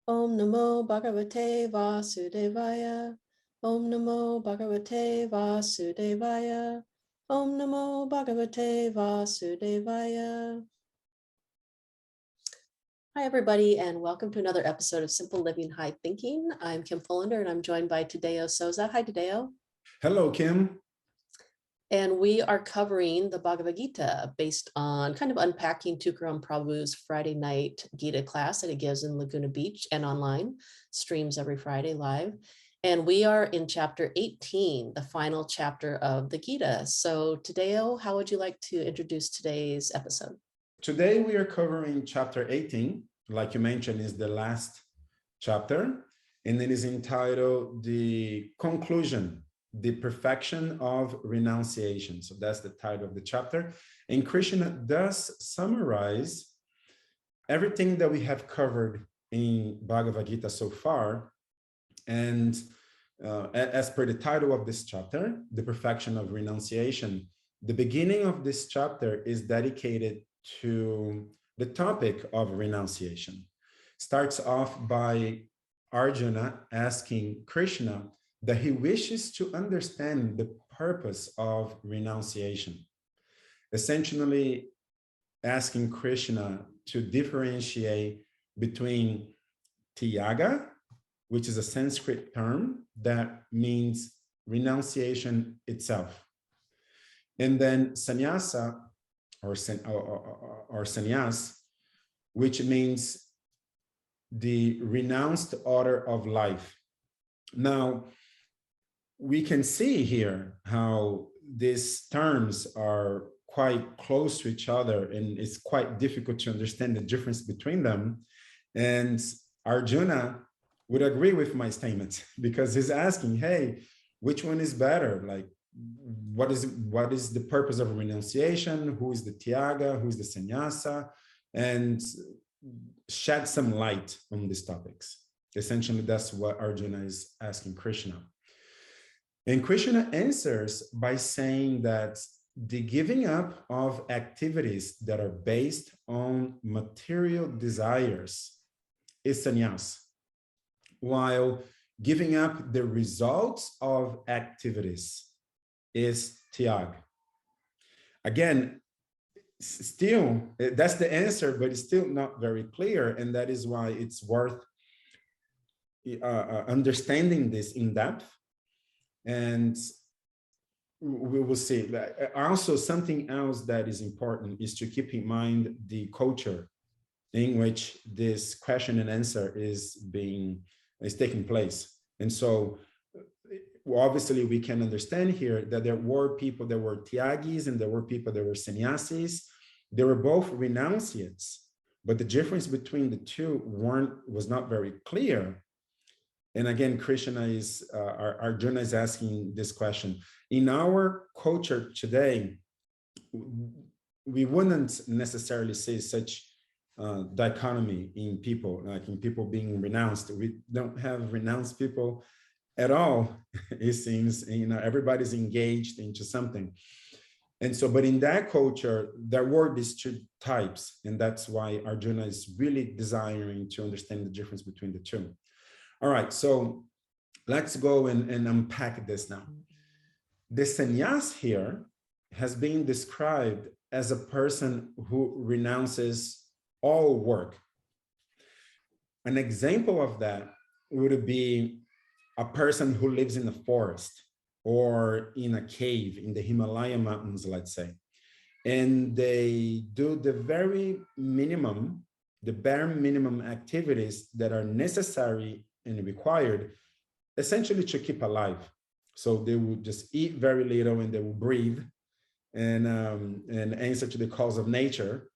Om Namo Bhagavate Vasudevaya. Om Namo Bhagavate Vasudevaya. Om Namo Bhagavate Vasudevaya. Hi, everybody, and welcome to another episode of Simple Living High Thinking. I'm Kim Fullander, and I'm joined by Tadeo Souza. Hi, Tadeo. Hello, Kim. And we are covering the Bhagavad Gita based on kind of unpacking Tukaram Prabhu's Friday night Gita class that he gives in Laguna Beach and online, streams every Friday live. And we are in chapter 18, the final chapter of the Gita. So Tadeo, how would you like to introduce today's episode? Today we are covering chapter 18, like you mentioned, is the last chapter, and it is entitled The Conclusion, the Perfection of Renunciation. So that's the title of the chapter. And Krishna does summarize everything that we have covered in Bhagavad Gita so far. And as per the title of this chapter, The Perfection of Renunciation, the beginning of this chapter is dedicated to the topic of renunciation. Starts off by Arjuna asking Krishna that he wishes to understand the purpose of renunciation, essentially asking Krishna to differentiate between Tyaga, which is a Sanskrit term that means renunciation itself, and then sannyasa, or sannyas, which means the renounced order of life. Now, we can see here how these terms are quite close to each other, and it's quite difficult to understand the difference between them. And Arjuna would agree with my statement because he's asking, hey, which one is better? Like, what is the purpose of renunciation? Who is the Tyaga? Who is the sannyasa? And shed some light on these topics. Essentially, that's what Arjuna is asking Krishna. And Krishna answers by saying that the giving up of activities that are based on material desires is sannyas, while giving up the results of activities is tyag. Again, still, that's the answer, but it's still not very clear. And that is why it's worth understanding this in depth. And we will see. Also, something else that is important is to keep in mind the culture in which this question and answer is taking place. And so obviously we can understand here that there were people that were tyagis and there were people that were sannyasis. They were both renunciates, but the difference between the two was not very clear. And again, Arjuna is asking this question. In our culture today, we wouldn't necessarily say such dichotomy in people, like in people being renounced. We don't have renounced people at all, it seems. Everybody's engaged into something. And so, but in that culture, there were these two types, and that's why Arjuna is really desiring to understand the difference between the two. All right, so let's go and unpack this now. The sannyas here has been described as a person who renounces all work. An example of that would be a person who lives in a forest or in a cave in the Himalaya mountains, let's say, and they do the bare minimum activities that are necessary and required, essentially to keep alive. So they will just eat very little and they will breathe and answer to the calls of nature,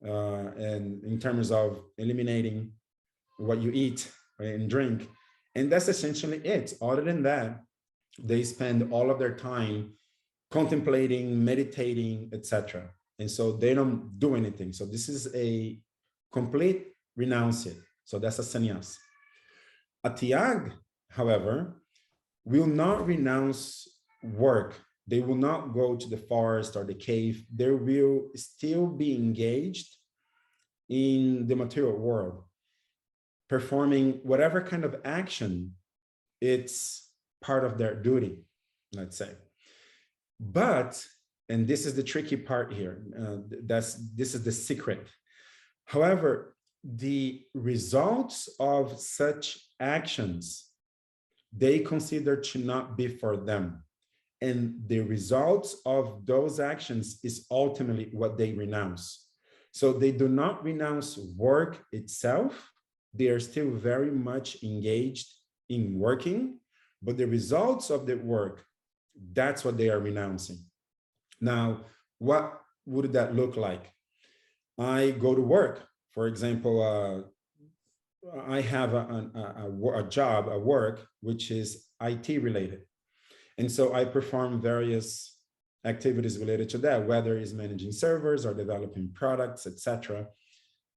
and in terms of eliminating what you eat and drink. And that's essentially it. Other than that, they spend all of their time contemplating, meditating, etc. And so they don't do anything. So this is a complete renunciate. So that's a sannyas. A tyag, however, will not renounce work. They will not go to the forest or the cave. They will still be engaged in the material world. performing whatever kind of action, it's part of their duty, let's say. But, and this is the tricky part here, this is the secret. However, the results of such actions, they consider to not be for them. And the results of those actions is ultimately what they renounce. So they do not renounce work itself. They are still very much engaged in working, but the results of the work, that's what they are renouncing. Now, what would that look like? I go to work. For example, I have a job, a work, which is IT related. And so I perform various activities related to that, whether it's managing servers or developing products, etc.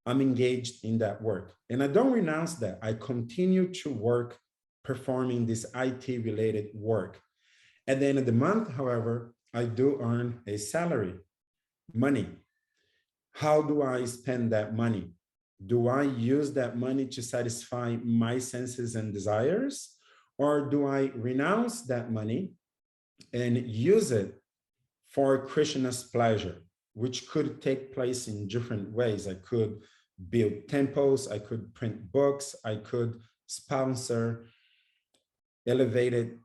I'm engaged in that work. And I don't renounce that. I continue to work performing this IT related work. At the end of the month, however, I do earn a salary, money. How do I spend that money? Do I use that money to satisfy my senses and desires? Or do I renounce that money and use it for Krishna's pleasure, which could take place in different ways? I could build temples, I could print books, I could sponsor elevated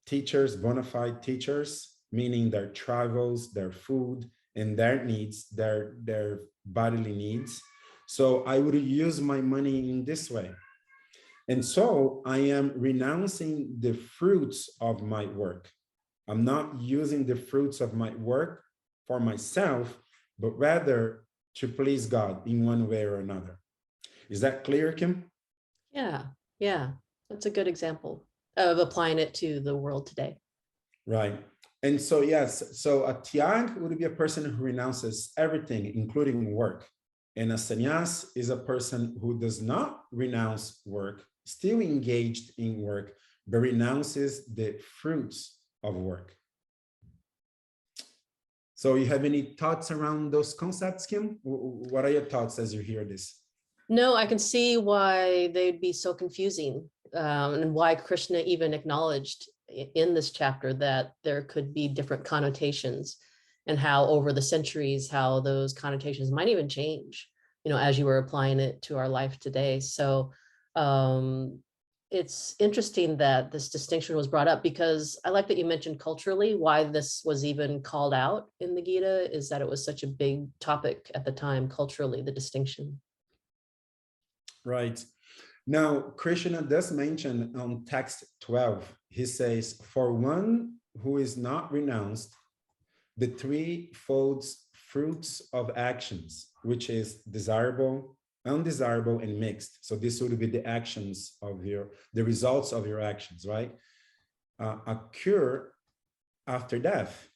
teachers, bona fide teachers, meaning their travels, their food, and their needs, their bodily needs. So I would use my money in this way. And so I am renouncing the fruits of my work. I'm not using the fruits of my work for myself, but rather to please God in one way or another. Is that clear, Kim? Yeah, yeah, that's a good example of applying it to the world today. Right. And so, yes, so a tyag would be a person who renounces everything, including work. And a sannyas is a person who does not renounce work, still engaged in work, but renounces the fruits of work. So you have any thoughts around those concepts, Kim? What are your thoughts as you hear this? No, I can see why they'd be so confusing, and why Krishna even acknowledged in this chapter that there could be different connotations, and how over the centuries, how those connotations might even change, as you were applying it to our life today. So it's interesting that this distinction was brought up, because I like that you mentioned culturally why this was even called out in the Gita, is that it was such a big topic at the time, culturally, the distinction. Right. Now, Krishna does mention on text 12, he says, for one who is not renounced, the threefold fruits of actions, which is desirable, undesirable, and mixed. So this would be the actions of the results of your actions, right? Occur after death.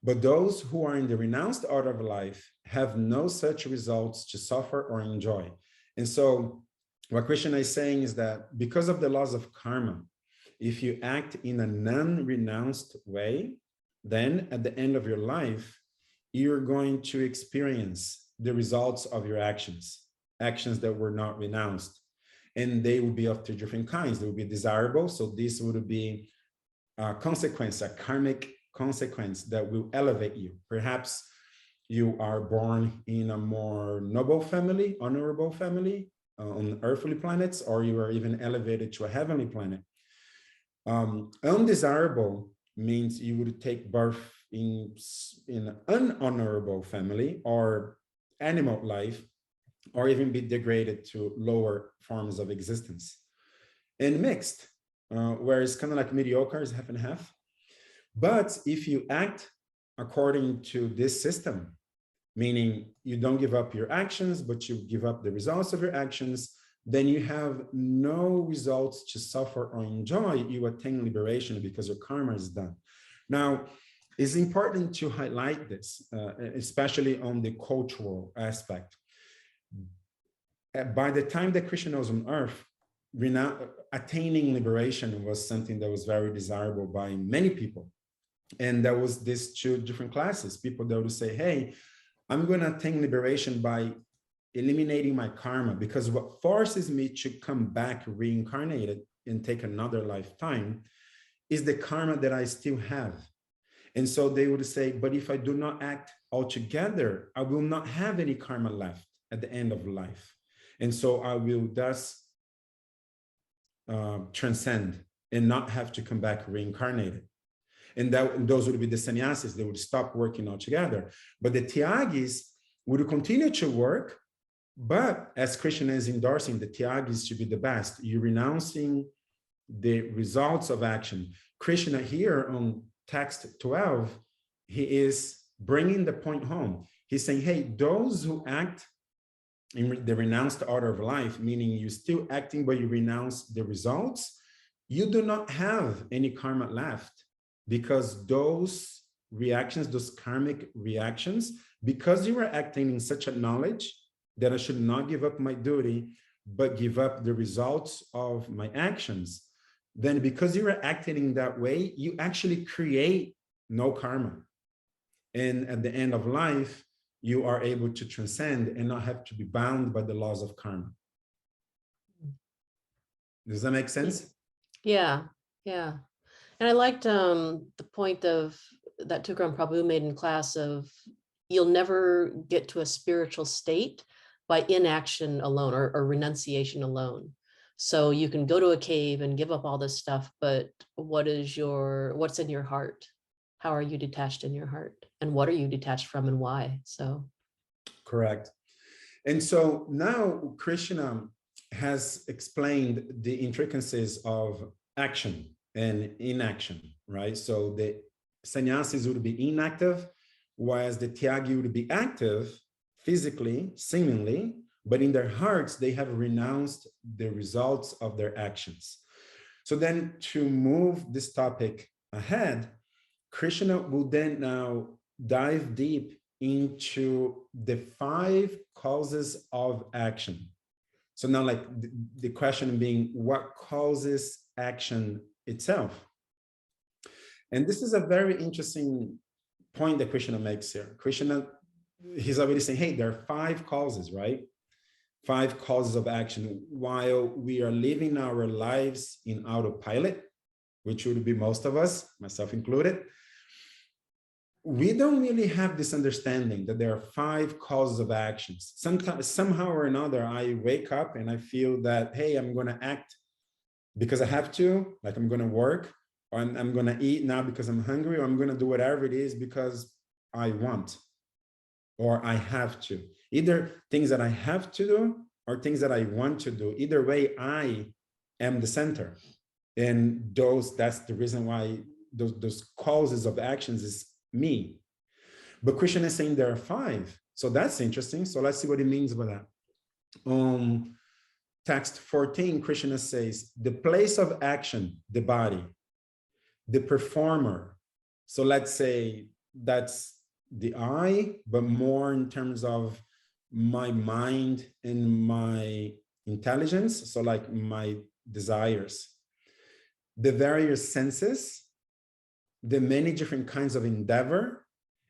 But those who are in the renounced order of life have no such results to suffer or enjoy. And so what Krishna is saying is that because of the laws of karma, if you act in a non-renounced way, then at the end of your life, you're going to experience the results of your actions that were not renounced. And they will be of two different kinds. They will be desirable. So this would be a consequence, a karmic consequence that will elevate you. Perhaps you are born in a more noble family, honorable family on earthly planets, or you are even elevated to a heavenly planet. Undesirable means you would take birth in an unhonorable family or animal life, or even be degraded to lower forms of existence. And mixed, where it's kind of like mediocre, is half and half. But if you act according to this system, meaning you don't give up your actions, but you give up the results of your actions, then you have no results to suffer or enjoy. You attain liberation because your karma is done. Now, it's important to highlight this, especially on the cultural aspect. By the time that Krishna was on earth, attaining liberation was something that was very desirable by many people. And there was these two different classes, people that would say, hey, I'm going to attain liberation by eliminating my karma, because what forces me to come back reincarnated and take another lifetime is the karma that I still have. And so they would say, but if I do not act altogether, I will not have any karma left at the end of life. And so I will thus transcend and not have to come back reincarnated. And those would be the sannyasis. They would stop working altogether. But the tyagis would continue to work. But as Krishna is endorsing, the tyagis should be the best. You're renouncing the results of action. Krishna here on text 12, he is bringing the point home. He's saying, hey, those who act in the renounced order of life, meaning you're still acting, but you renounce the results, you do not have any karma left, because those reactions, those karmic reactions, because you are acting in such a knowledge that I should not give up my duty, but give up the results of my actions, then because you are acting in that way, you actually create no karma. And at the end of life, you are able to transcend and not have to be bound by the laws of karma. Does that make sense? Yeah, yeah. And I liked the point of that Tukaram Prabhu made in class of you'll never get to a spiritual state by inaction alone or renunciation alone. So you can go to a cave and give up all this stuff, but what's in your heart? How are you detached in your heart? And what are you detached from and why? So. Correct. And so now Krishna has explained the intricacies of action and inaction, right? So the sannyasis would be inactive, whereas the tyagi would be active physically, seemingly, but in their hearts, they have renounced the results of their actions. So then to move this topic ahead, Krishna will then now dive deep into the 5 causes of action. So now like the question being, what causes action itself? And this is a very interesting point that Krishna makes here. Krishna, he's already saying, hey, there are 5 causes, right? 5 causes of action. While we are living our lives in autopilot, which would be most of us, myself included, we don't really have this understanding that there are 5 causes of actions. Sometimes, somehow or another, I wake up and I feel that, hey, I'm going to act because I have to, like I'm going to work, or I'm going to eat now because I'm hungry, or I'm going to do whatever it is because I want, or I have to. Either things that I have to do or things that I want to do. Either way, I am the center. And that's the reason why those causes of actions is me. But Krishna is saying there are 5. So that's interesting. So let's see what he means by that. Text 14, Krishna says, the place of action, the body, the performer. So let's say that's the I, but more in terms of my mind and my intelligence. So like my desires, the various senses, the many different kinds of endeavor,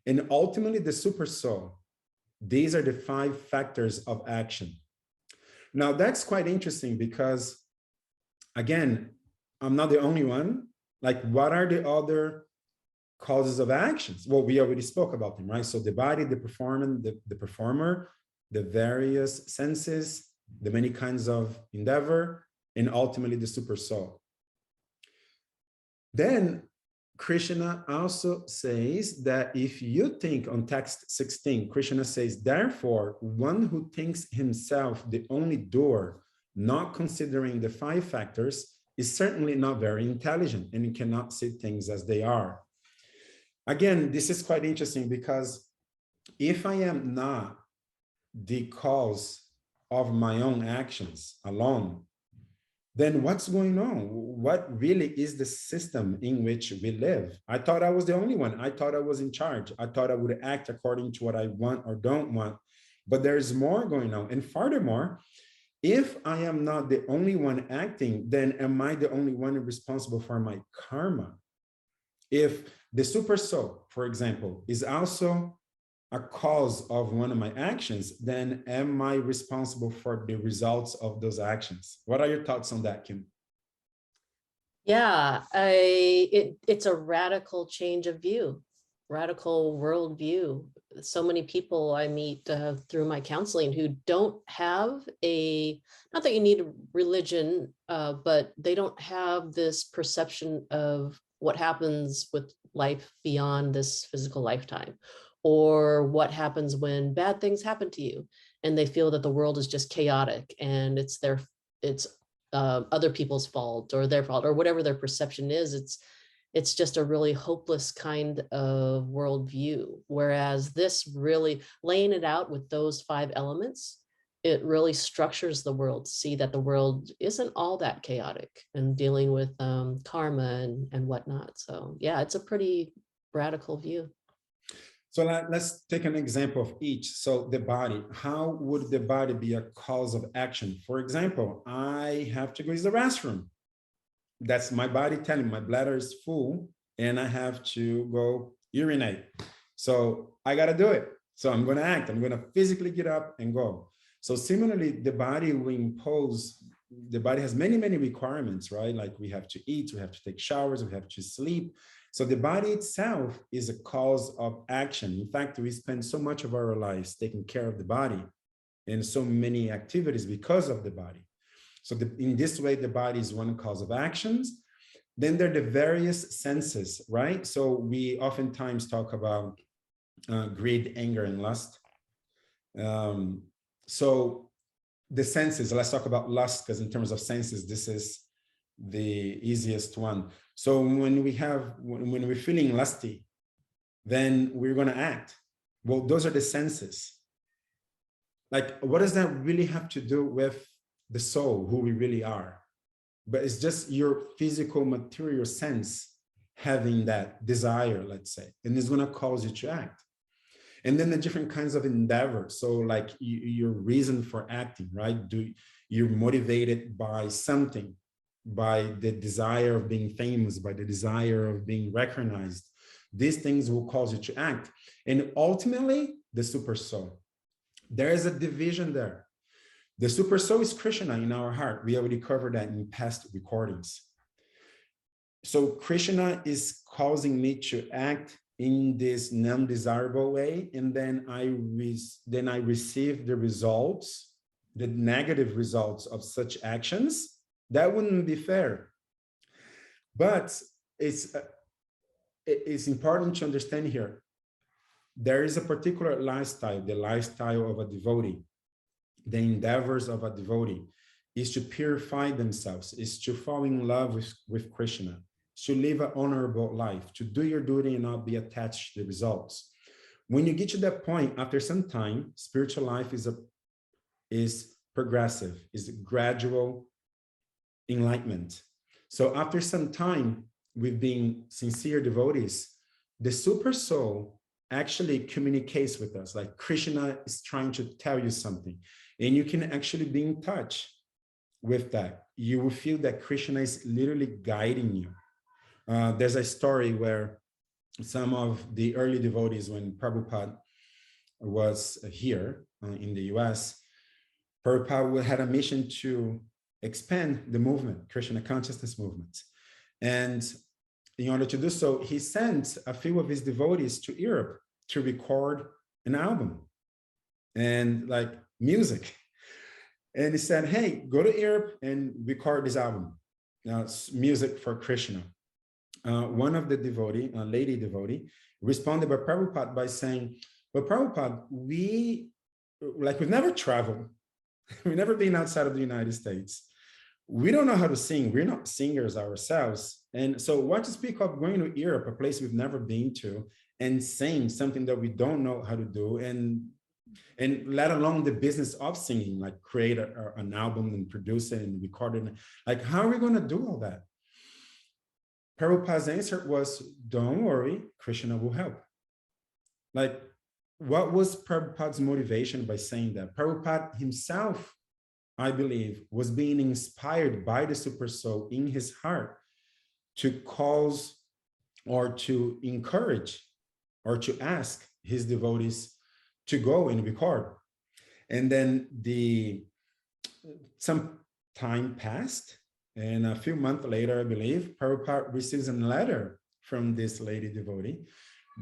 and ultimately the super soul. These are the 5 factors of action. Now that's quite interesting because, again, I'm not the only one. Like, what are the other causes of actions? Well, we already spoke about them, right? So the body, the performer, the various senses, the many kinds of endeavor, and ultimately the super soul. Then Krishna also says that if you think on text 16, Krishna says, therefore, one who thinks himself the only doer, not considering the 5 factors, is certainly not very intelligent and cannot see things as they are. Again, this is quite interesting because if I am not the cause of my own actions alone, then what's going on? What really is the system in which we live? I thought I was the only one. I thought I was in charge. I thought I would act according to what I want or don't want, but there's more going on. And furthermore, if I am not the only one acting, then am I the only one responsible for my karma? If the super soul, for example, is also a cause of one of my actions, then am I responsible for the results of those actions? What are your thoughts on that, Kim? Yeah, it's a radical change of view, radical worldview. So many people I meet through my counseling who don't have not that you need a religion, but they don't have this perception of what happens with life beyond this physical lifetime, or what happens when bad things happen to you, and they feel that the world is just chaotic and it's other people's fault or their fault or whatever their perception is. It's just a really hopeless kind of worldview. Whereas this really laying it out with those 5 elements, it really structures the world to see that the world isn't all that chaotic and dealing with karma and whatnot. So yeah, it's a pretty radical view. So let's take an example of each. So the body, how would the body be a cause of action? For example, I have to go to the restroom. That's my body telling me my bladder is full and I have to go urinate. So I got to do it. So I'm going to act. I'm going to physically get up and go. So similarly, the body has many, many requirements, right? Like we have to eat, we have to take showers, we have to sleep. So the body itself is a cause of action. In fact, we spend so much of our lives taking care of the body and so many activities because of the body. So in this way, the body is one cause of actions. Then there are the various senses, right? So we oftentimes talk about greed, anger, and lust. So the senses, let's talk about lust, because in terms of senses, this is the easiest one. So when we're feeling lusty, then we're going to act. Well, those are the senses. Like, what does that really have to do with the soul, who we really are? But it's just your physical material sense having that desire, let's say, and it's going to cause you to act. And then the different kinds of endeavors. So like your reason for acting, right? You're motivated by something, by the desire of being famous, by the desire of being recognized. These things will cause you to act. And ultimately, the super soul. There is a division there. The super soul is Krishna in our heart. We already covered that in past recordings. So Krishna is causing me to act in this non-desirable way, and then I receive the results, the negative results of such actions. That wouldn't be fair. But it's important to understand here, there is a particular lifestyle, the lifestyle of a devotee, the endeavors of a devotee is to purify themselves, is to fall in love with Krishna, to live an honorable life, to do your duty and not be attached to the results. When you get to that point, after some time, spiritual life is progressive, is gradual enlightenment. So after some time, with being sincere devotees, the super soul actually communicates with us, like Krishna is trying to tell you something, and you can actually be in touch with that. You will feel that Krishna is literally guiding you. There's a story where some of the early devotees, when Prabhupada was here in the US, Prabhupada had a mission to expand the movement, Krishna consciousness movement. And in order to do so, he sent a few of his devotees to Europe to record an album and like music. And he said, hey, go to Europe and record this album. Now it's music for Krishna. One of the devotee, a lady devotee, responded by Prabhupada by saying, but Prabhupada, we've never traveled. We've never been outside of the United States. We don't know how to sing. We're not singers ourselves. And so what to speak of going to Europe, a place we've never been to, and sing something that we don't know how to do, and let alone the business of singing, like create an album and produce it and record it. Like, how are we going to do all that? Prabhupada's answer was, don't worry, Krishna will help. Like, what was Prabhupada's motivation by saying that? Prabhupada himself, I believe, was being inspired by the super soul in his heart to cause or to encourage or to ask his devotees to go and record. And then some time passed, and a few months later, I believe, Prabhupada receives a letter from this lady devotee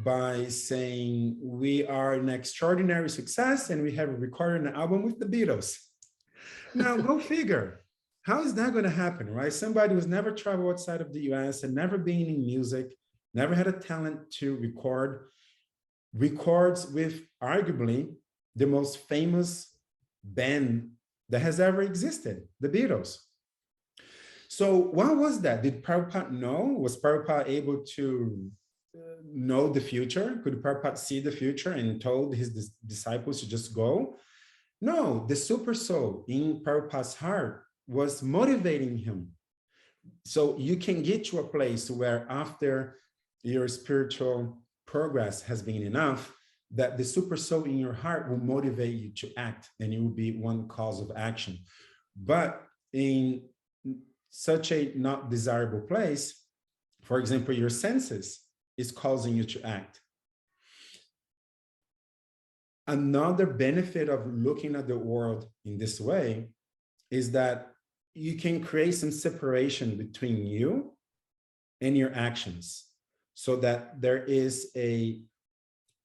by saying, we are an extraordinary success and we have recorded an album with the Beatles. Now, go figure. How is that going to happen, right? Somebody who's never traveled outside of the US and never been in music, never had a talent to records with arguably the most famous band that has ever existed, the Beatles. So what was that? Did Prabhupada know? Was Prabhupada able to know the future? Could Prabhupada see the future and told his disciples to just go? No, the super soul in Prabhupada's heart was motivating him. So you can get to a place where after your spiritual progress has been enough, that the super soul in your heart will motivate you to act, and it will be one cause of action. But in such a not desirable place, for example, your senses is causing you to act. Another benefit of looking at the world in this way is that you can create some separation between you and your actions, so that there is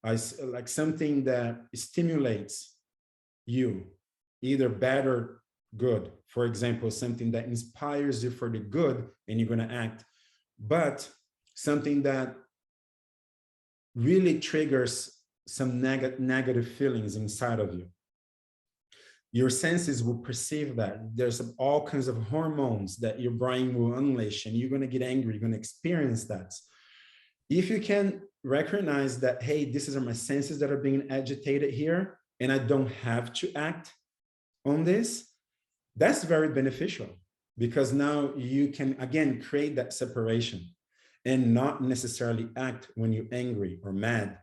like something that stimulates you, either bad or good. For example, something that inspires you for the good and you're going to act, but something that really triggers some negative feelings inside of you. Your senses will perceive that. There's all kinds of hormones that your brain will unleash, and you're going to get angry. You're going to experience that. If you can recognize that, hey, these are my senses that are being agitated here, and I don't have to act on this, that's very beneficial, because now you can, again, create that separation and not necessarily act when you're angry or mad,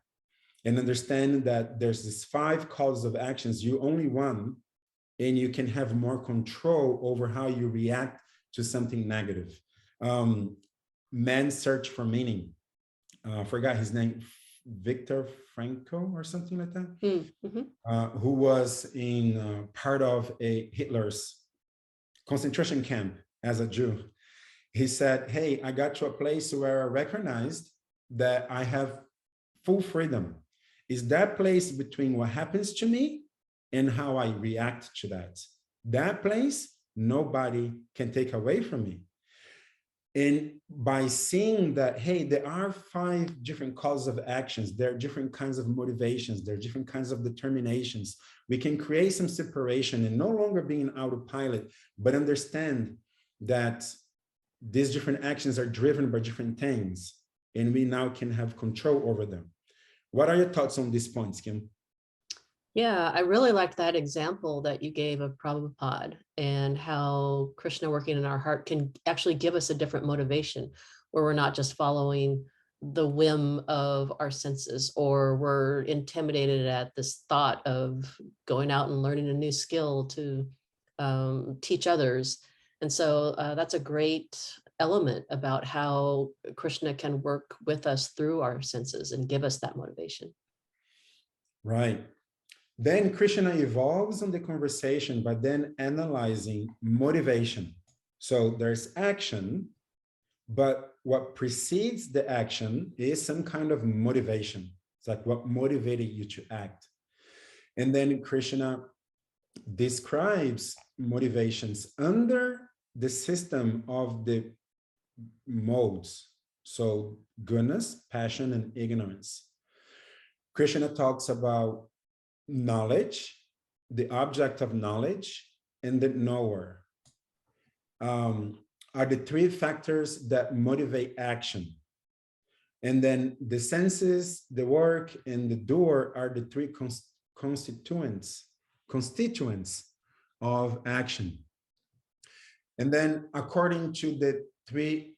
and understand that there's these 5 causes of actions, you only one, and you can have more control over how you react to something negative. Man's search for meaning. I forgot his name, Viktor Frankl or something like that, who was in part of a Hitler's concentration camp as a Jew. He said, hey, I got to a place where I recognized that I have full freedom. Is that place between what happens to me and how I react to that. That place, nobody can take away from me. And by seeing that, hey, there are 5 different causes of actions, there are different kinds of motivations, there are different kinds of determinations, we can create some separation and no longer be an autopilot, but understand that these different actions are driven by different things, and we now can have control over them. What are your thoughts on these points, Kim? Yeah, I really liked that example that you gave of Prabhupada and how Krishna working in our heart can actually give us a different motivation, where we're not just following the whim of our senses, or we're intimidated at this thought of going out and learning a new skill to teach others. And so that's a great element about how Krishna can work with us through our senses and give us that motivation. Right. Then Krishna evolves on the conversation by then analyzing motivation. So there's action, but what precedes the action is some kind of motivation. It's like what motivated you to act. And then Krishna describes motivations under the system of the modes. So goodness, passion, and ignorance. Krishna talks about knowledge, the object of knowledge, and the knower are the 3 factors that motivate action. And then the senses, the work, and the doer are the 3 constituents of action. And then according to the 3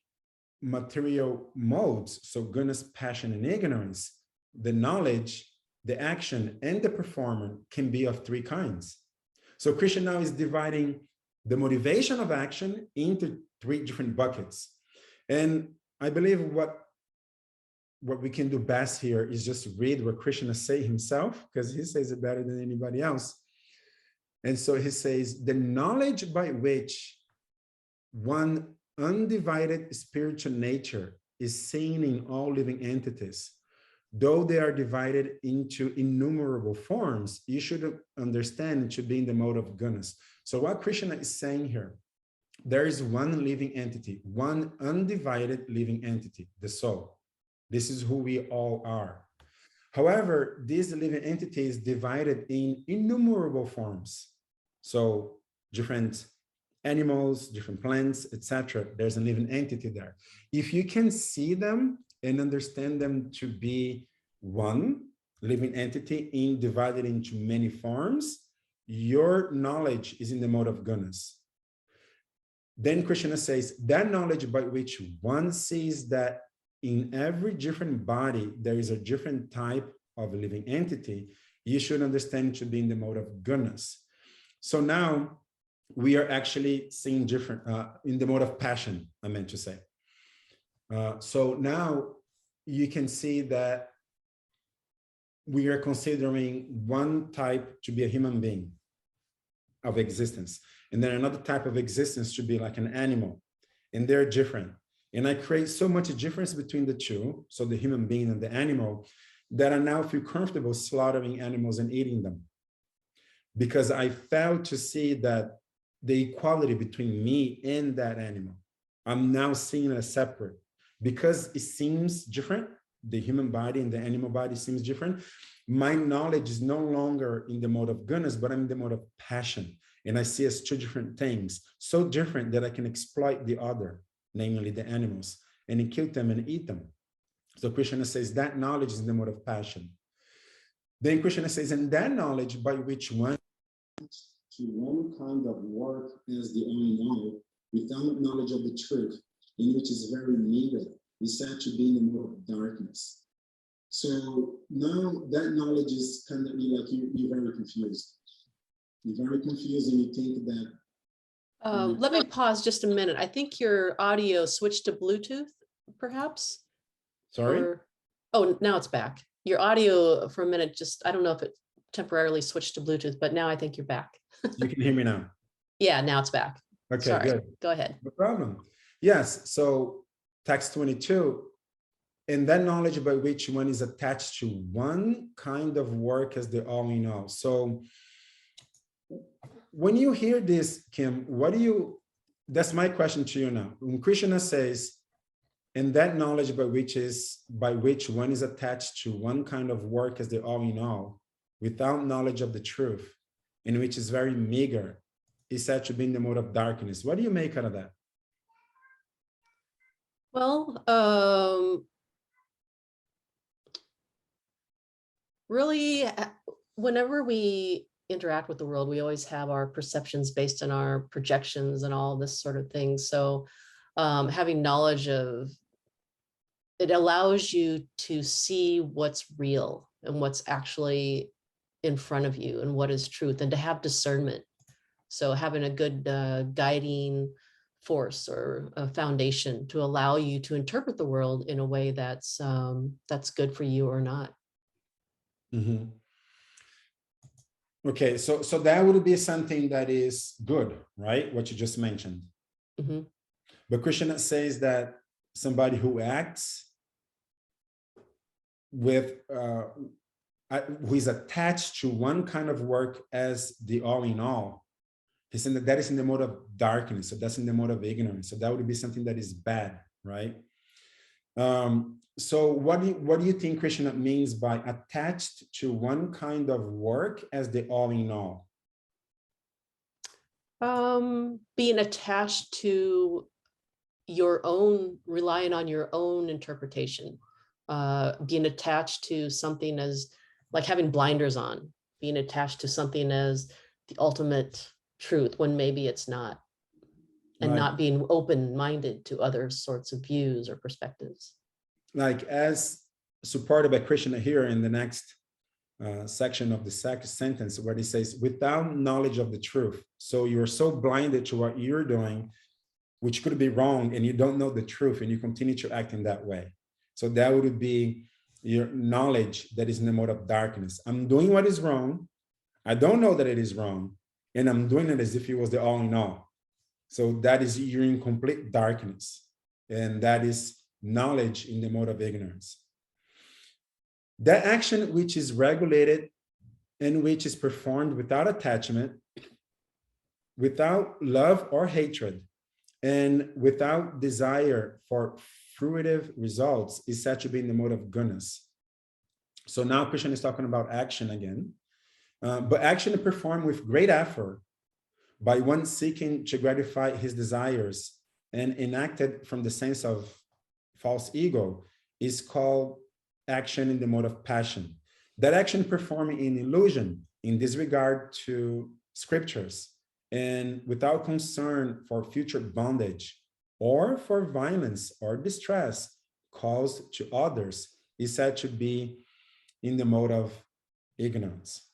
material modes, so goodness, passion, and ignorance, the knowledge, the action, and the performer can be of 3 kinds. So Krishna now is dividing the motivation of action into 3 different buckets. And I believe what what we can do best here is just read what Krishna say himself, because he says it better than anybody else. And so he says, the knowledge by which one undivided spiritual nature is seen in all living entities, though they are divided into innumerable forms, you should understand it should be in the mode of gunas. So what Krishna is saying here, there is one living entity, one undivided living entity, the soul. This is who we all are. However, this living entity is divided in innumerable forms. So different animals, different plants, etc. There's a living entity there. If you can see them and understand them to be one living entity divided into many forms, your knowledge is in the mode of gunas. Then Krishna says that knowledge by which one sees that in every different body, there is a different type of living entity, you should understand it to be in the mode of gunas. So now we are actually seeing different, in the mode of passion, I meant to say. So now you can see that we are considering one type to be a human being of existence. And then another type of existence should be like an animal. And they're different. And I create so much difference between the two, so the human being and the animal, that I now feel comfortable slaughtering animals and eating them. Because I failed to see that the equality between me and that animal, I'm now seeing it as separate. Because it seems different, the human body and the animal body seems different, my knowledge is no longer in the mode of gunas, but I'm in the mode of passion. And I see as two different things, so different that I can exploit the other, namely the animals, and kill them and eat them. So Krishna says that knowledge is in the mode of passion. Then Krishna says, and that knowledge by which one to one kind of work as the only know, without knowledge of the truth, in which is very needed, is said to be in the mode of darkness. So now that knowledge is kind of like you're very confused. You're very confused and you think that... Let me pause just a minute. I think your audio switched to Bluetooth, perhaps? Sorry? Oh, now it's back. Your audio for a minute, I don't know if it temporarily switched to Bluetooth, but now I think you're back. You can hear me now? Yeah, now it's back. Okay, sorry. Good. Go ahead. No problem. Yes, so text 22, and that knowledge by which one is attached to one kind of work as the all in all. So when you hear this, Kim, that's my question to you now. When Krishna says, and that knowledge by which one is attached to one kind of work as the all in all, without knowledge of the truth, in which is very meager, is said to be in the mode of darkness. What do you make out of that? Well, really, whenever we interact with the world, we always have our perceptions based on our projections and all this sort of thing. So having knowledge of it allows you to see what's real and what's actually in front of you and what is truth, and to have discernment. So having a good guiding force or a foundation to allow you to interpret the world in a way that's good for you or not. Mm-hmm. Okay, so that would be something that is good, right? What you just mentioned. Mm-hmm. But Krishna says that somebody who acts with who is attached to one kind of work as the all in all, he's saying that is in the mode of darkness. So that's in the mode of ignorance. So that would be something that is bad, right? So what do you think Krishna means by attached to one kind of work as the all in all? Being attached to your own, relying on your own interpretation, being attached to something as like having blinders on, being attached to something as the ultimate truth when maybe it's not, and not being open-minded to other sorts of views or perspectives. Like as supported by Krishna here in the next section of the second sentence, where he says, without knowledge of the truth. So you're so blinded to what you're doing, which could be wrong, and you don't know the truth, and you continue to act in that way. So that would be your knowledge that is in the mode of darkness. I'm doing what is wrong. I don't know that it is wrong. And I'm doing it as if it was the all in all. So that is, you're in complete darkness. And that is knowledge in the mode of ignorance. That action which is regulated and which is performed without attachment, without love or hatred, and without desire for fruitive results is said to be in the mode of goodness. So now Krishna is talking about action again, but action performed with great effort by one seeking to gratify his desires and enacted from the sense of false ego is called action in the mode of passion. That action performed in illusion, in disregard to scriptures, and without concern for future bondage or for violence or distress caused to others is said to be in the mode of ignorance.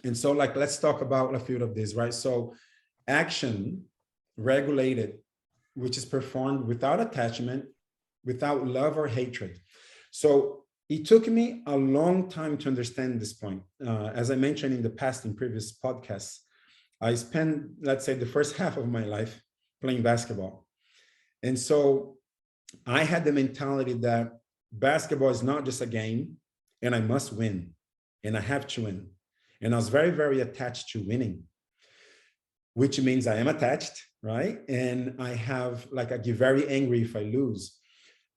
And so, like, let's talk about a few of these, right? So action regulated, which is performed without attachment, without love or hatred. So it took me a long time to understand this point. As I mentioned in the past, in previous podcasts, I spent, let's say, the first half of my life playing basketball. And so I had the mentality that basketball is not just a game and I must win and I have to win. And I was very, very attached to winning, which means I am attached, right? And I have, like, I get very angry if I lose.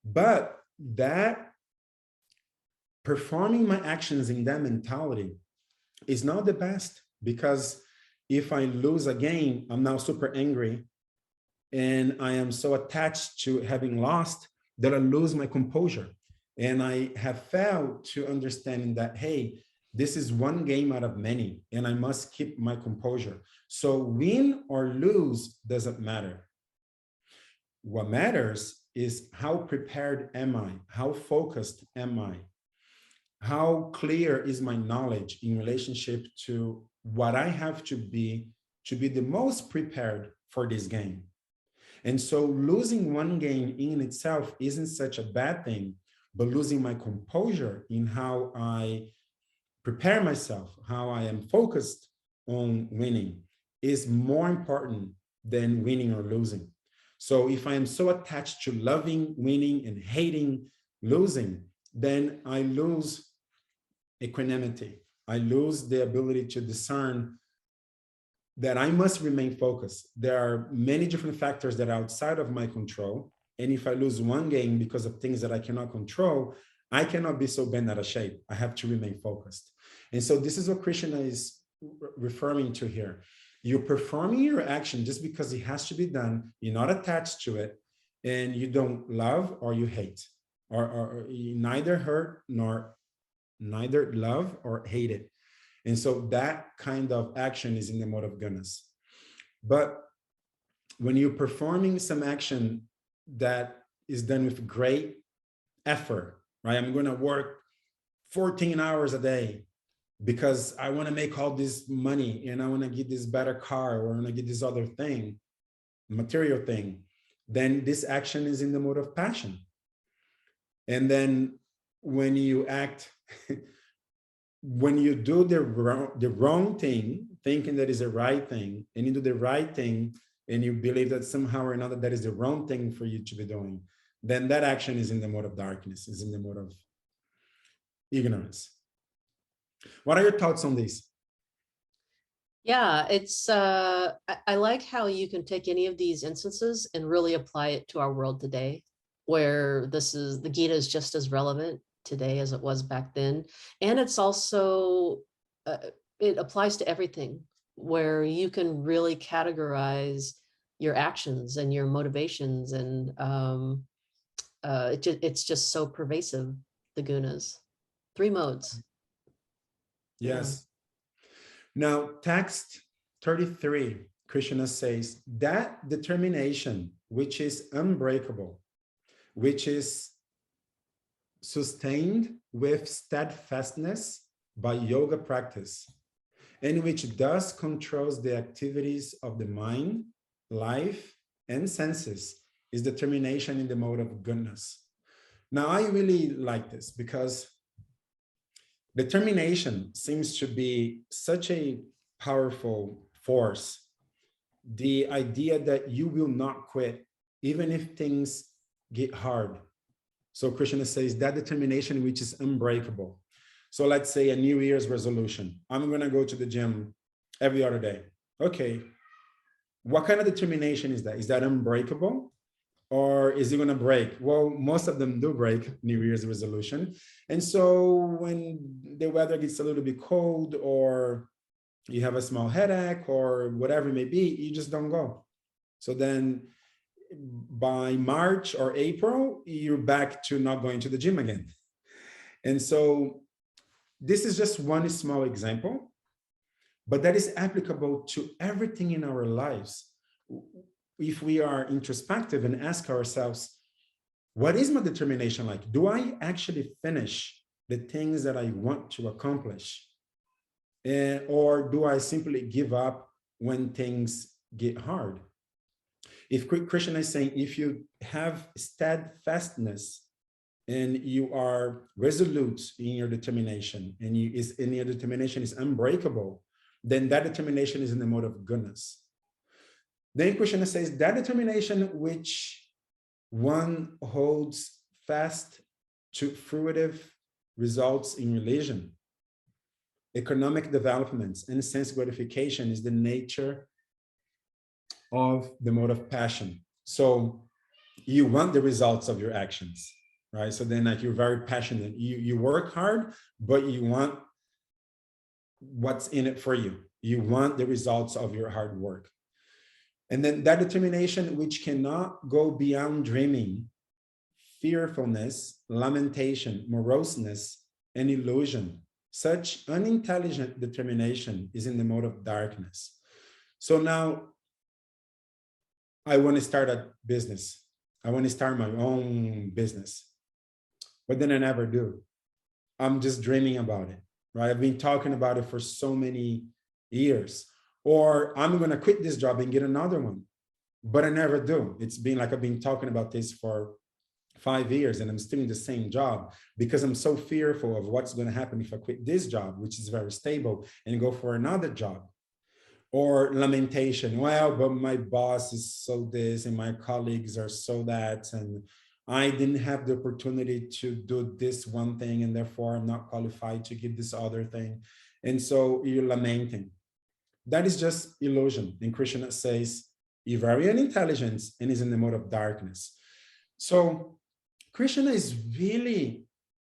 But that performing my actions in that mentality is not the best, because if I lose a game, I'm now super angry and I am so attached to having lost that I lose my composure. And I have failed to understanding that, hey, this is one game out of many and I must keep my composure. So win or lose doesn't matter. What matters is how prepared am I? How focused am I? How clear is my knowledge in relationship to what I have to be the most prepared for this game? And so losing one game in itself isn't such a bad thing, but losing my composure in how I prepare myself, how I am focused on winning is more important than winning or losing. So if I am so attached to loving winning and hating losing, then I lose equanimity. I lose the ability to discern that I must remain focused. There are many different factors that are outside of my control. And if I lose one game because of things that I cannot control, I cannot be so bent out of shape. I have to remain focused. And so this is what Krishna is referring to here. You're performing your action just because it has to be done. You're not attached to it, and you don't love or you hate, or you neither hurt nor neither love or hate it. And so that kind of action is in the mode of goodness. But when you're performing some action that is done with great effort, right? I'm going to work 14 hours a day because I want to make all this money and I want to get this better car, or I want to get this other thing, material thing, then this action is in the mode of passion. And then when you act, when you do the wrong thing, thinking that is the right thing, and you do the right thing, and you believe that somehow or another that is the wrong thing for you to be doing, then that action is in the mode of darkness, is in the mode of ignorance. What are your thoughts on this? Yeah, it's I like how you can take any of these instances and really apply it to our world today, where the Gita is just as relevant today as it was back then. And it's also, it applies to everything, where you can really categorize your actions and your motivations. And it's just so pervasive, the gunas. 3 modes. Yes. Now, text 33, Krishna says, that determination which is unbreakable, which is sustained with steadfastness by yoga practice, and which thus controls the activities of the mind, life, and senses, is determination in the mode of goodness. Now, I really like this because determination seems to be such a powerful force. The idea that you will not quit, even if things get hard. So Krishna says that determination which is unbreakable. So let's say a New Year's resolution. I'm going to go to the gym every other day. Okay. What kind of determination is that? Is that unbreakable? Or is it going to break? Well, most of them do break New Year's resolution. And so when the weather gets a little bit cold, or you have a small headache, or whatever it may be, you just don't go. So then by March or April, you're back to not going to the gym again. And so this is just one small example, but that is applicable to everything in our lives. If we are introspective and ask ourselves, what is my determination like? Do I actually finish the things that I want to accomplish? Or do I simply give up when things get hard? If Krishna is saying, if you have steadfastness and you are resolute in your determination, and your determination is unbreakable, then that determination is in the mode of goodness. Then Krishna says that determination which one holds fast to fruitive results in religion, economic developments, and sense gratification is the nature of the mode of passion. So you want the results of your actions, right? So then like you're very passionate. You work hard, but you want what's in it for you. You want the results of your hard work. And then that determination, which cannot go beyond dreaming, fearfulness, lamentation, moroseness, and illusion. Such unintelligent determination is in the mode of darkness. So now I want to start a business. I want to start my own business, but then I never do. I'm just dreaming about it, right? I've been talking about it for so many years. Or I'm going to quit this job and get another one, but I never do. It's been like I've been talking about this for 5 years and I'm still in the same job because I'm so fearful of what's going to happen if I quit this job, which is very stable, and go for another job. Or lamentation, well, but my boss is so this and my colleagues are so that, and I didn't have the opportunity to do this one thing and therefore I'm not qualified to give this other thing. And so you're lamenting. That is just illusion. And Krishna says, you're very unintelligent and is in the mode of darkness. So Krishna is really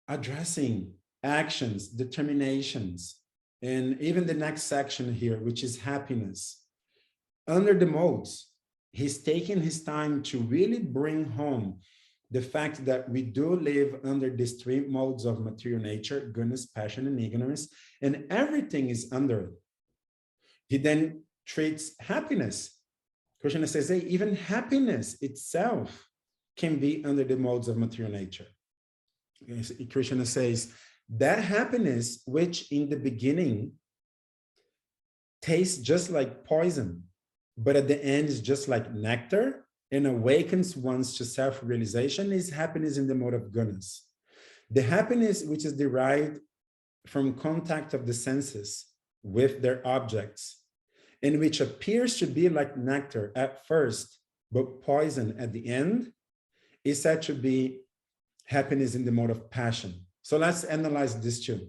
addressing actions, determinations, and even the next section here, which is happiness. Under the modes, he's taking his time to really bring home the fact that we do live under these three modes of material nature, goodness, passion, and ignorance, and everything is under it. He then treats happiness. Krishna says, hey, even happiness itself can be under the modes of material nature. Krishna says, that happiness, which in the beginning tastes just like poison, but at the end is just like nectar and awakens ones to self-realization, is happiness in the mode of goodness. The happiness which is derived from contact of the senses with their objects, and which appears to be like nectar at first, but poison at the end, is said to be happiness in the mode of passion. So let's analyze this too.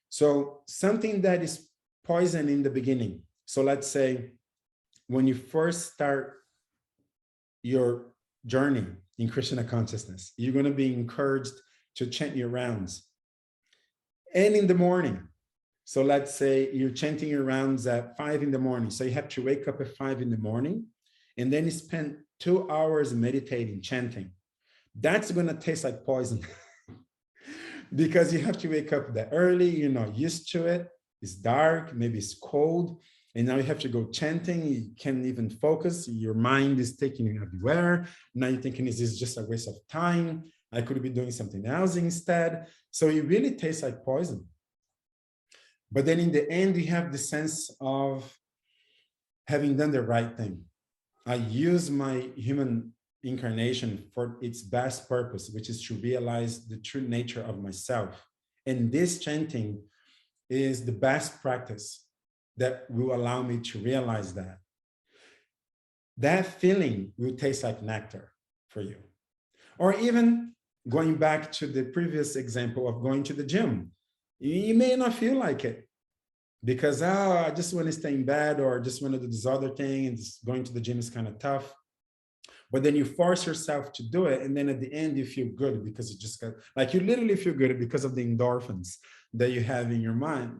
So something that is poison in the beginning. So let's say when you first start your journey in Krishna consciousness, you're going to be encouraged to chant your rounds. And in the morning, so let's say you're chanting your rounds at 5 in the morning. So you have to wake up at 5 in the morning and then you spend 2 hours meditating, chanting. That's going to taste like poison because you have to wake up that early. You're not used to it. It's dark, maybe it's cold. And now you have to go chanting. You can't even focus. Your mind is taking you everywhere. Now you're thinking, is this just a waste of time? I could be doing something else instead. So it really tastes like poison. But then in the end, we have the sense of having done the right thing. I use my human incarnation for its best purpose, which is to realize the true nature of myself. And this chanting is the best practice that will allow me to realize that. That feeling will taste like nectar for you. Or even going back to the previous example of going to the gym, you may not feel like it because, I just want to stay in bed, or just want to do this other thing, and just going to the gym is kind of tough. But then you force yourself to do it, and then at the end you feel good because you just got, like, you literally feel good because of the endorphins that you have in your mind,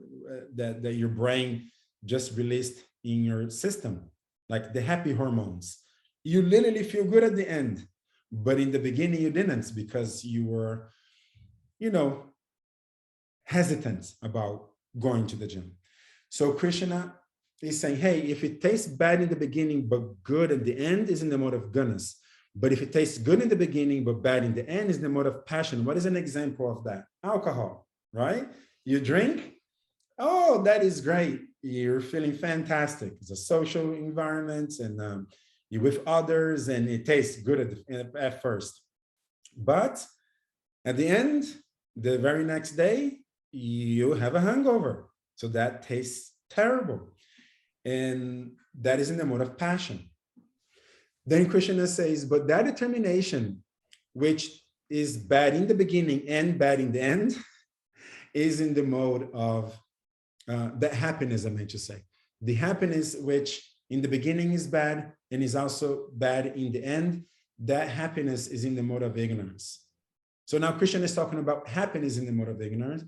that your brain just released in your system, like the happy hormones. You literally feel good at the end, but in the beginning you didn't, because you were, hesitant about going to the gym. So Krishna is saying, hey, if it tastes bad in the beginning but good at the end, is in the mode of goodness. But if it tastes good in the beginning but bad in the end, is the mode of passion. What is an example of that? Alcohol, right? You drink, oh, that is great. You're feeling fantastic. It's a social environment, and you're with others, and it tastes good at first. But at the end, the very next day, you have a hangover. So that tastes terrible. And that is in the mode of passion. Then Krishna says, but that determination, which is bad in the beginning and bad in the end, is in the mode of that happiness, I meant to say. The happiness which in the beginning is bad and is also bad in the end, that happiness is in the mode of ignorance. So now Krishna is talking about happiness in the mode of ignorance,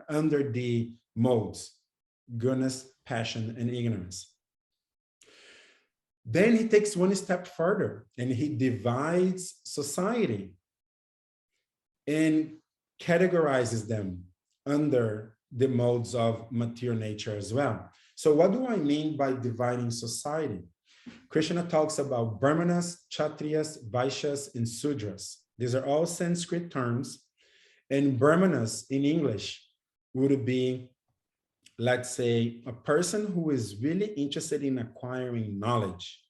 under the modes, goodness, passion, and ignorance. Then he takes one step further and he divides society and categorizes them under the modes of material nature as well. So what do I mean by dividing society? Krishna talks about Brahmanas, Kshatriyas, Vaishyas, and Sudras. These are all Sanskrit terms. And Brahmanas in English would be, let's say, a person who is really interested in acquiring knowledge.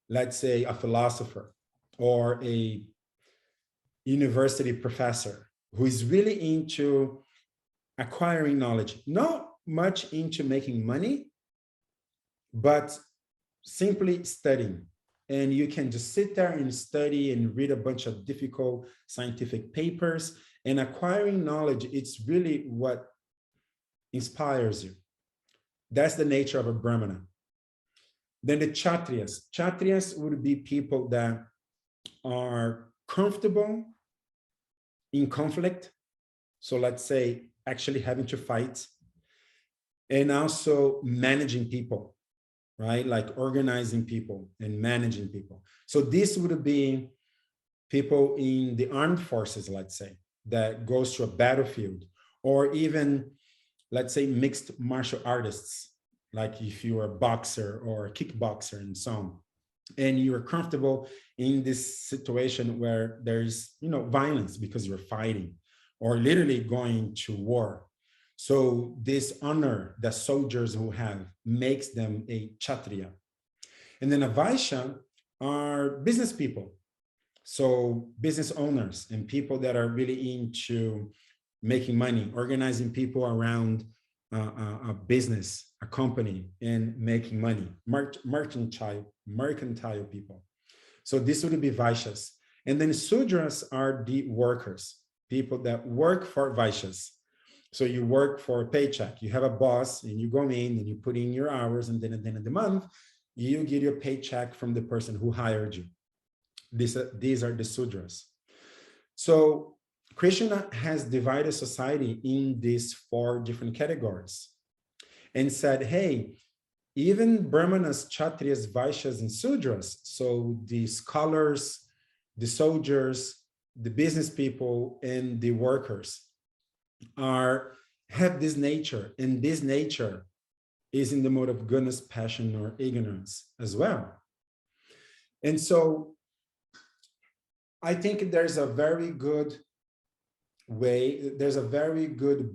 Let's say a philosopher or a university professor who is really into acquiring knowledge, not much into making money, but simply studying. And you can just sit there and study and read a bunch of difficult scientific papers, and acquiring knowledge, it's really what inspires you. That's the nature of a Brahmana. Then the Kshatriyas. Kshatriyas would be people that are comfortable in conflict. So let's say actually having to fight, and also managing people, right? Like organizing people and managing people. So this would be people in the armed forces, let's say, that goes to a battlefield, or even, let's say, mixed martial artists, like if you're a boxer or a kickboxer and so on, and you're comfortable in this situation where there's, violence because you're fighting or literally going to war. So this honor that soldiers who have makes them a Kshatriya. And then a Vaishya are business people. So business owners and people that are really into making money, organizing people around a business, a company, and making money, mercantile people. So this would be Vaishyas. And then Sudras are the workers, people that work for Vaishyas. So you work for a paycheck. You have a boss and you go in and you put in your hours, and then at the end of the month, you get your paycheck from the person who hired you. These are the Sudras. So Krishna has divided society in these 4 different categories and said, hey, even Brahmanas, Kshatriyas, Vaishyas, and Sudras, so the scholars, the soldiers, the business people, and the workers have this nature, and this nature is in the mode of goodness, passion, or ignorance as well. And so I think there's a very good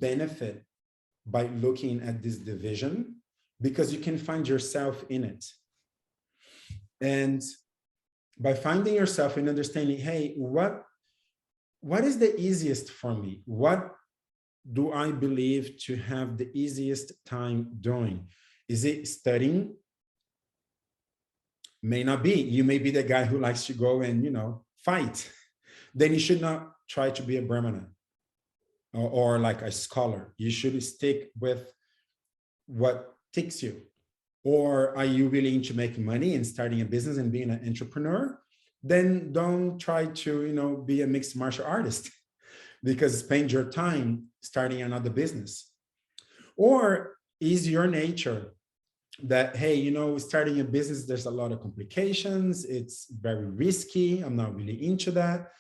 benefit by looking at this division, because you can find yourself in it. And by finding yourself and understanding, hey, what is the easiest for me? What do I believe to have the easiest time doing? Is it studying? May not be. You may be the guy who likes to go and, fight. Then you should not try to be a Brahmana or like a scholar. You should stick with what ticks you. Or are you really into making money and starting a business and being an entrepreneur? Then don't try to, be a mixed martial artist because spend your time starting another business. Or is your nature that, hey, starting a business, there's a lot of complications. It's very risky. I'm not really into that.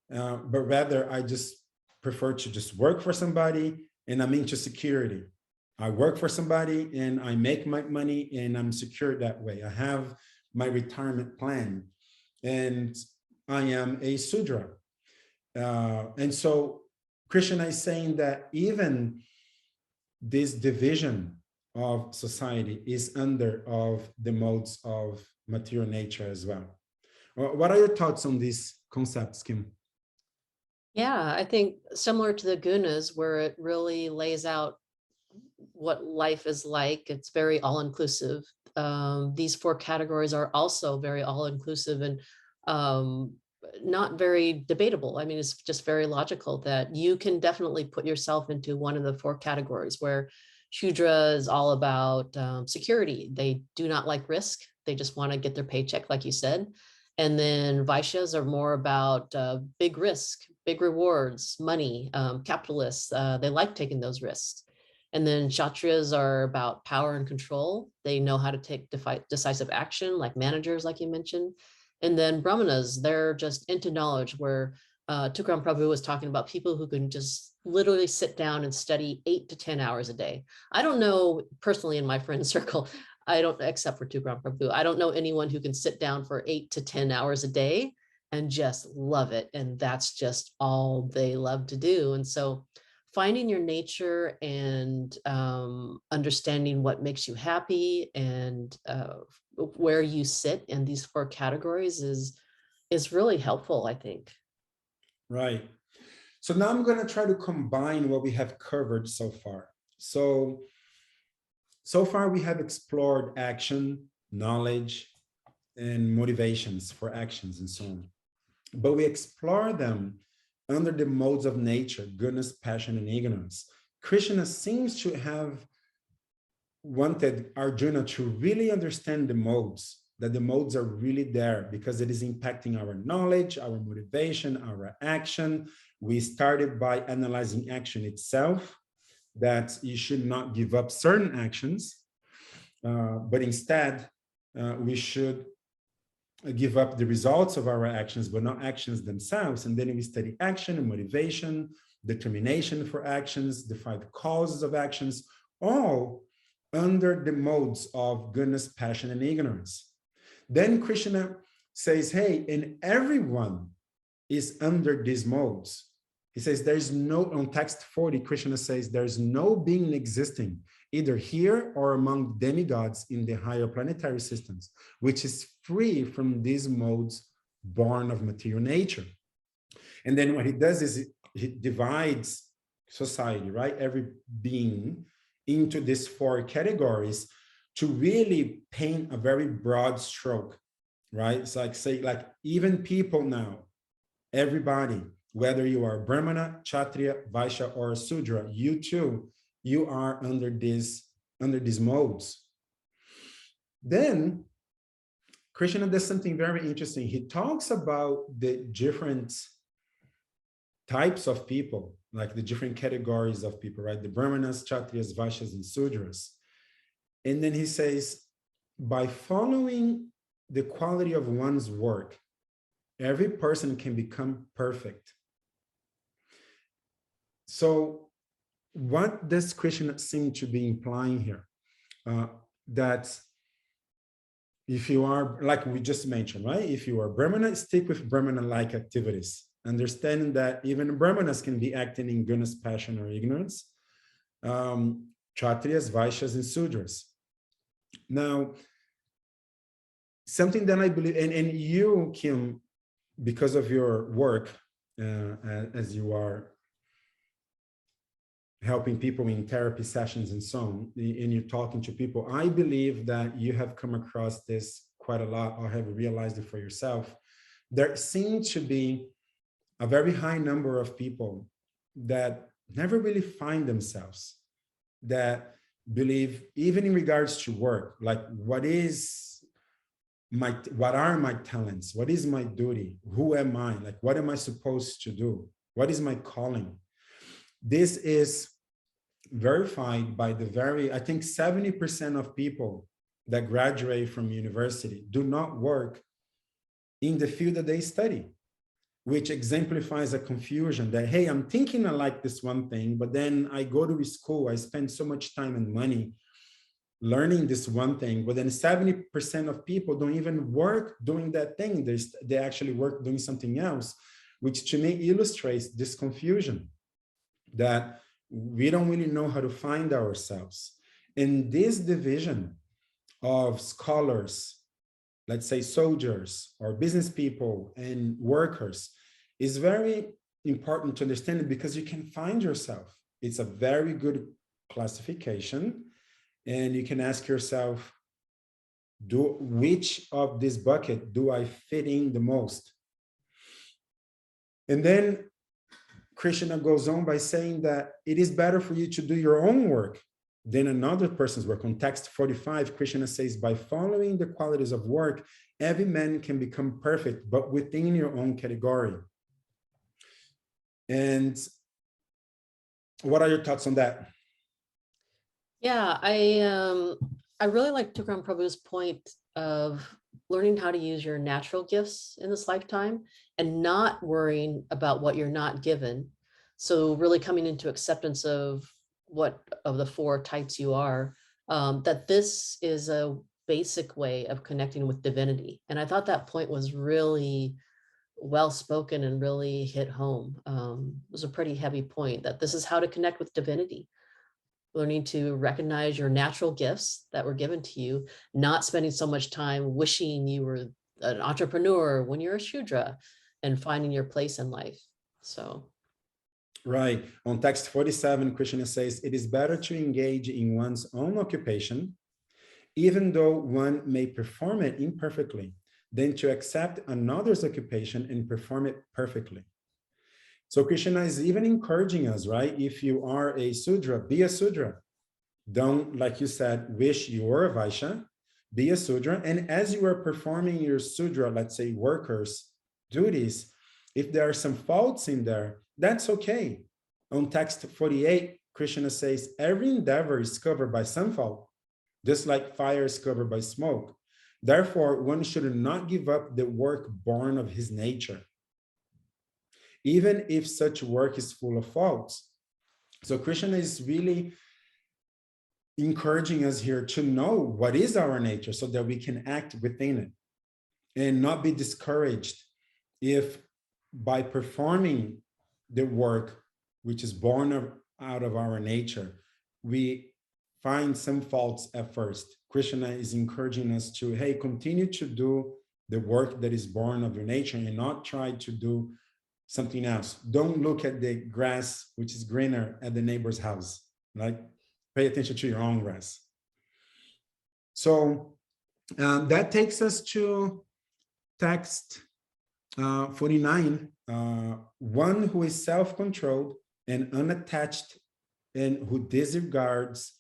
But rather, I just prefer to just work for somebody, and I'm into security. I work for somebody and I make my money and I'm secure that way. I have my retirement plan and I am a Sudra. And so Krishna is saying that even this division of society is under of the modes of material nature as well. What are your thoughts on these concepts, Kim? Yeah, I think similar to the gunas, where it really lays out what life is like. It's very all-inclusive. These four categories are also very all-inclusive and not very debatable. I mean, it's just very logical that you can definitely put yourself into one of the four categories, where Shudra is all about security. They do not like risk. They just want to get their paycheck, like you said. And then Vaishyas are more about big risk, big rewards, money, capitalists. They like taking those risks. And then Kshatriyas are about power and control. They know how to take decisive action, like managers, like you mentioned. And then Brahmanas, they're just into knowledge, where Tukaram Prabhu was talking about people who can just literally sit down and study 8 to 10 hours a day. I don't know personally in my friend circle, except for Tukaram Prabhu, I don't know anyone who can sit down for 8 to 10 hours a day and just love it. And that's just all they love to do. And so finding your nature and understanding what makes you happy and where you sit in these four categories is really helpful, I think. Right. So now I'm going to try to combine what we have covered so far. So far we have explored action, knowledge, and motivations for actions and so on. But we explore them under the modes of nature, goodness, passion, and ignorance. Krishna seems to have wanted Arjuna to really understand the modes, that the modes are really there because it is impacting our knowledge, our motivation, our action. We started by analyzing action itself, that you should not give up certain actions, but instead we should give up the results of our actions, but not actions themselves. And then we study action and motivation, determination for actions, the 5 causes of actions, all under the modes of goodness, passion, and ignorance. Then Krishna says, hey, and everyone is under these modes. He says, there's no, on text 40, Krishna says, there's no being existing, either here or among demigods in the higher planetary systems, which is free from these modes born of material nature. And then what he does is he divides society, right? Every being into these 4 categories to really paint a very broad stroke, right? It's like, say, like even people now, everybody, whether you are Brahmana, Kshatriya, Vaishya, or Sudra, you too, you are under these modes. Then Krishna does something very interesting. He talks about the different types of people, like the different categories of people, right? The Brahmanas, Kshatriyas, Vaishyas, and Sudras. And then he says, by following the quality of one's work, every person can become perfect. So what does Krishna seem to be implying here? That if you are, like we just mentioned, right? If you are Brahmana, stick with Brahmana-like activities. Understanding that even Brahmanas can be acting in goodness, passion, or ignorance. Kshatriyas, Vaishyas, and Sudras. Now, something that I believe, and you, Kim, because of your work, as you are helping people in therapy sessions and so on, and you're talking to people, I believe that you have come across this quite a lot, or have realized it for yourself. There seems to be a very high number of people that never really find themselves, that believe, even in regards to work, like what are my talents? What is my duty? Who am I? Like, what am I supposed to do? What is my calling? This is verified by the I think 70% of people that graduate from university do not work in the field that they study, which exemplifies a confusion that, hey, I'm thinking I like this one thing, but then I go to school, I spend so much time and money learning this one thing, but then 70% of people don't even work doing that thing. They actually work doing something else, which to me illustrates this confusion, that we don't really know how to find ourselves. And this division of scholars, let's say soldiers or business people and workers, is very important to understand it, because you can find yourself. It's a very good classification. And you can ask yourself, which of this bucket do I fit in the most? And then Krishna goes on by saying that it is better for you to do your own work than another person's work. On text 45, Krishna says, by following the qualities of work, every man can become perfect, but within your own category. And what are your thoughts on that? Yeah, I really like Tukaram Prabhu's point of learning how to use your natural gifts in this lifetime and not worrying about what you're not given. So really coming into acceptance of what of the four types you are, that this is a basic way of connecting with divinity. And I thought that point was really well spoken and really hit home. It was a pretty heavy point, that this is how to connect with divinity. Learning to recognize your natural gifts that were given to you, not spending so much time wishing you were an entrepreneur when you're a Shudra, and finding your place in life. So. Right. On text 47, Krishna says, it is better to engage in one's own occupation, even though one may perform it imperfectly, than to accept another's occupation and perform it perfectly. So Krishna is even encouraging us, right? If you are a Sudra, be a Sudra. Don't, like you said, wish you were a Vaishya, be a Sudra. And as you are performing your Sudra, let's say workers' duties, if there are some faults in there, that's okay. On text 48, Krishna says, every endeavor is covered by some fault, just like fire is covered by smoke. Therefore, one should not give up the work born of his nature, even if such work is full of faults. So Krishna is really encouraging us here to know what is our nature so that we can act within it and not be discouraged if by performing the work which is born out of our nature, we find some faults at first. Krishna is encouraging us to, hey, continue to do the work that is born of your nature and not try to do something else. Don't look at the grass which is greener at the neighbor's house. Like, pay attention to your own grass. So that takes us to text 49. One who is self-controlled and unattached and who disregards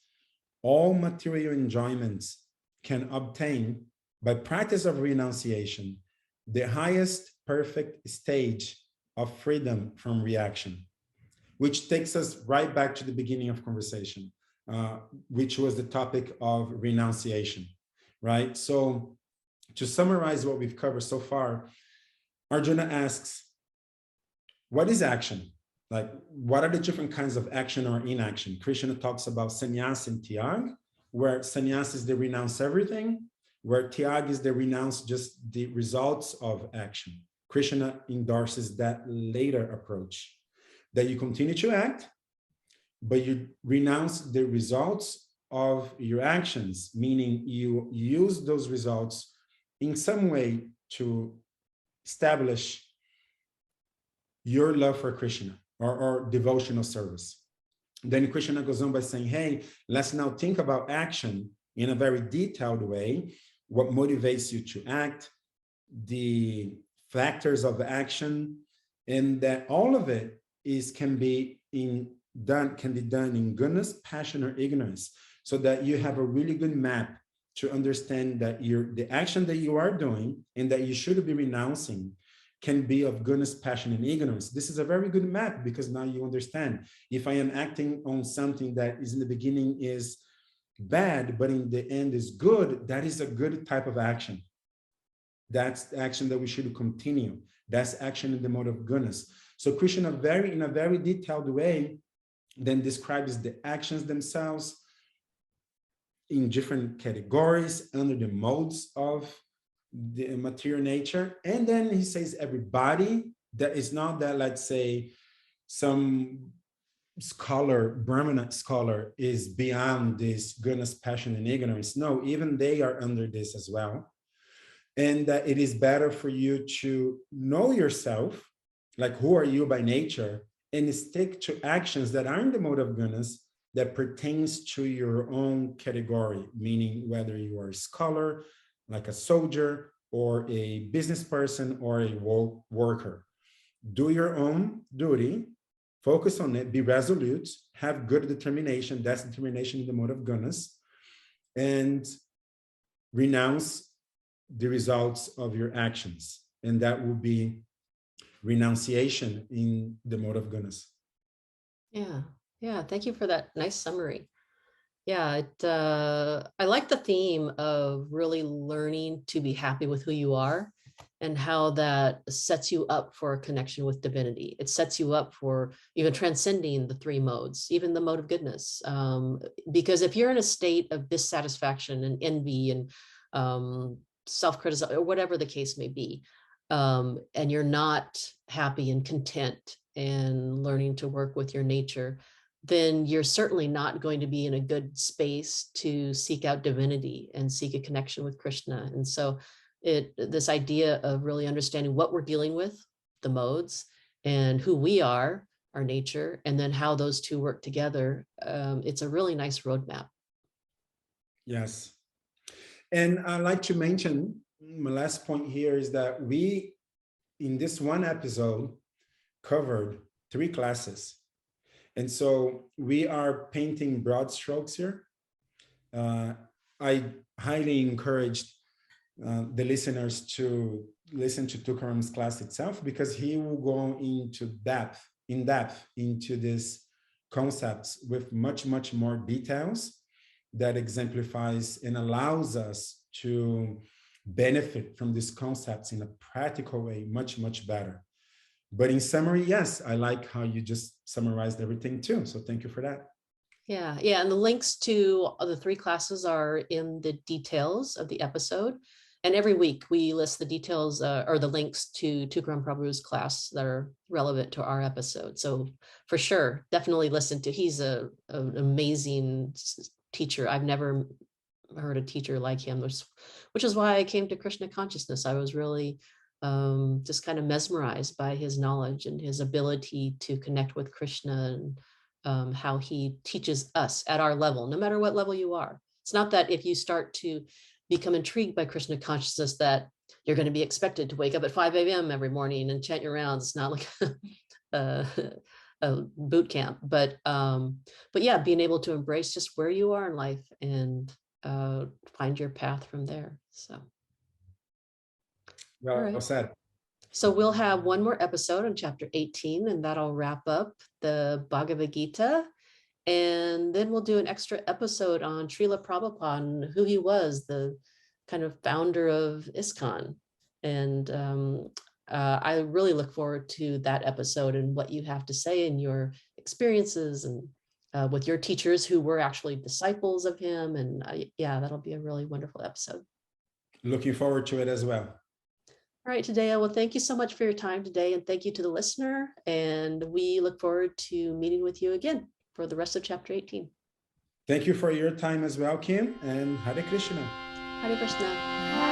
all material enjoyments can obtain, by practice of renunciation, the highest perfect stage of freedom from reaction, which takes us right back to the beginning of conversation, which was the topic of renunciation, right? So to summarize what we've covered so far, Arjuna asks, what is action? Like, what are the different kinds of action or inaction? Krishna talks about sannyas and tyag, where sannyas is the renounce everything, where tyag is the renounce just the results of action. Krishna endorses that later approach, that you continue to act, but you renounce the results of your actions, meaning you use those results in some way to establish your love for Krishna or devotional service. Then Krishna goes on by saying, hey, let's now think about action in a very detailed way. What motivates you to act, the factors of action, and that all of it can be done in goodness, passion, or ignorance, so that you have a really good map to understand that the action that you are doing and that you should be renouncing can be of goodness, passion, and ignorance. This is a very good map, because now you understand, if I am acting on something that is in the beginning is bad, but in the end is good, that is a good type of action. That's the action that we should continue. That's action in the mode of goodness. So Krishna, in a very detailed way, then describes the actions themselves in different categories under the modes of the material nature. And then he says everybody, that is not that, let's say, some scholar, Brahmana scholar, is beyond this goodness, passion, and ignorance. No, even they are under this as well. And that it is better for you to know yourself, like who are you by nature, and stick to actions that are in the mode of goodness, that pertains to your own category, meaning whether you are a scholar, like a soldier, or a business person, or a worker. Do your own duty, focus on it, be resolute, have good determination, that's determination in the mode of goodness, and renounce the results of your actions. And that will be renunciation in the mode of goodness. Yeah, thank you for that nice summary. Yeah, I like the theme of really learning to be happy with who you are, and how that sets you up for a connection with divinity. It sets you up for even transcending the three modes, even the mode of goodness. Because if you're in a state of dissatisfaction and envy and self-criticism, or whatever the case may be, and you're not happy and content and learning to work with your nature, then you're certainly not going to be in a good space to seek out divinity and seek a connection with Krishna. And so this idea of really understanding what we're dealing with, the modes, and who we are, our nature, and then how those two work together, it's a really nice roadmap. Yes. And I'd like to mention, my last point here is that we, in this one episode, covered 3 classes. And so we are painting broad strokes here. I highly encouraged the listeners to listen to Tukaram's class itself, because he will go in depth into these concepts with much, much more details that exemplifies and allows us to benefit from these concepts in a practical way, much, much better. But in summary, yes, I like how you just summarized everything too. So thank you for that. Yeah. And the links to the 3 classes are in the details of the episode. And every week we list the details or the links to Tukaram Prabhu's class that are relevant to our episode. So for sure, definitely listen to. He's an amazing teacher. I've never heard a teacher like him, which is why I came to Krishna consciousness. I was really just kind of mesmerized by his knowledge and his ability to connect with Krishna, and how he teaches us at our level, no matter what level you are. It's not that if you start to become intrigued by Krishna consciousness that you're going to be expected to wake up at 5 a.m. every morning and chant your rounds. It's not like a boot camp, but yeah, being able to embrace just where you are in life and find your path from there. So. Well said. So we'll have one more episode on chapter 18, and that'll wrap up the Bhagavad Gita. And then we'll do an extra episode on Srila Prabhupada and who he was, the kind of founder of ISKCON. And I really look forward to that episode and what you have to say and your experiences, and with your teachers who were actually disciples of him. And yeah, that'll be a really wonderful episode. Looking forward to it as well. All right, Tadeo. Well, thank you so much for your time today, and thank you to the listener. And we look forward to meeting with you again for the rest of chapter 18. Thank you for your time as well, Kim, and Hare Krishna. Hare Krishna.